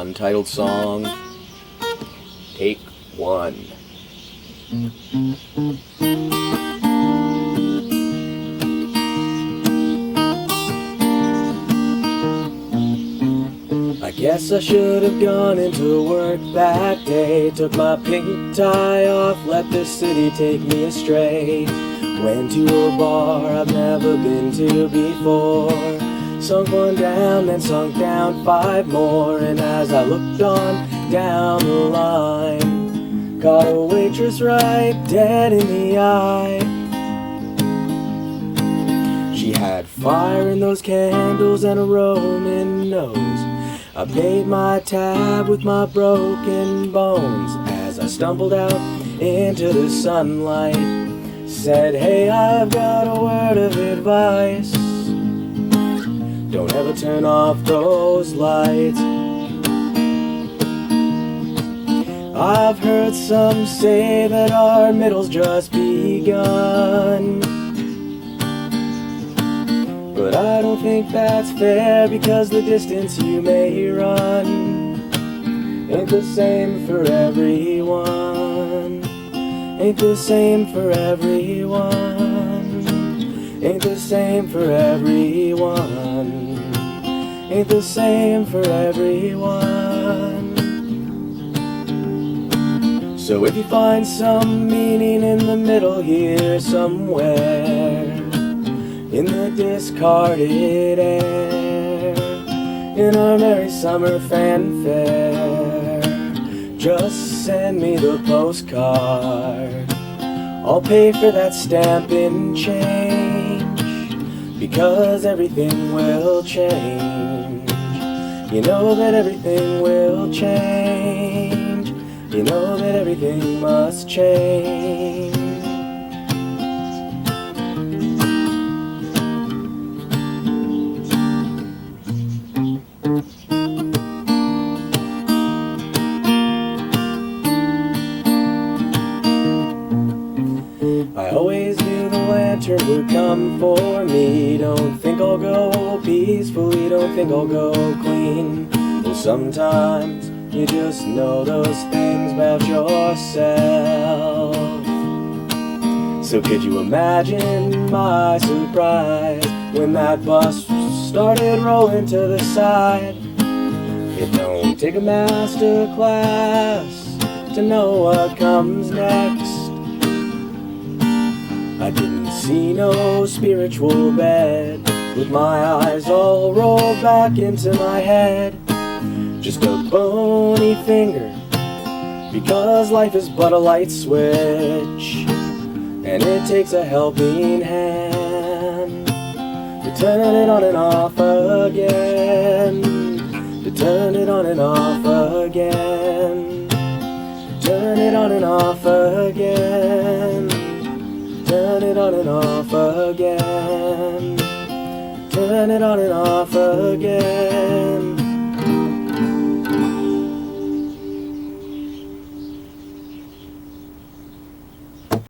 Untitled song, take 1. I guess I should have gone into work that day. Took my pink tie off, let the city take me astray. Went to a bar I've never been to before. Sunk one down, then sunk down 5 more. And as I looked on down the line, caught a waitress right dead in the eye. She had fire in those candles and a Roman nose. I paid my tab with my broken bones. As I stumbled out into the sunlight, said, hey, I've got a word of advice. Don't ever turn off those lights. I've heard some say that our middle's just begun, but I don't think that's fair, because the distance you may run ain't the same for everyone. Ain't the same for everyone. Ain't the same for everyone. Ain't the same for everyone. So if you find some meaning in the middle here somewhere, in the discarded air, in our merry summer fanfare, just send me the postcard. I'll pay for that stamp in change, because everything will change. You know that everything will change. You know that everything must change. I always knew the lantern would come for me. Don't think I'll go peacefully, don't think I'll go clean. Well, sometimes you just know those things about yourself. So could you imagine my surprise when that bus started rolling to the side? It don't take a master class to know what comes next. I didn't see no spiritual bed, with my eyes all rolled back into my head. Just a bony finger, because life is but a light switch, and it takes a helping hand to turn it on and off again, to turn it on and off again, turn it on and off again, turn it on and off again, turn it on and off again.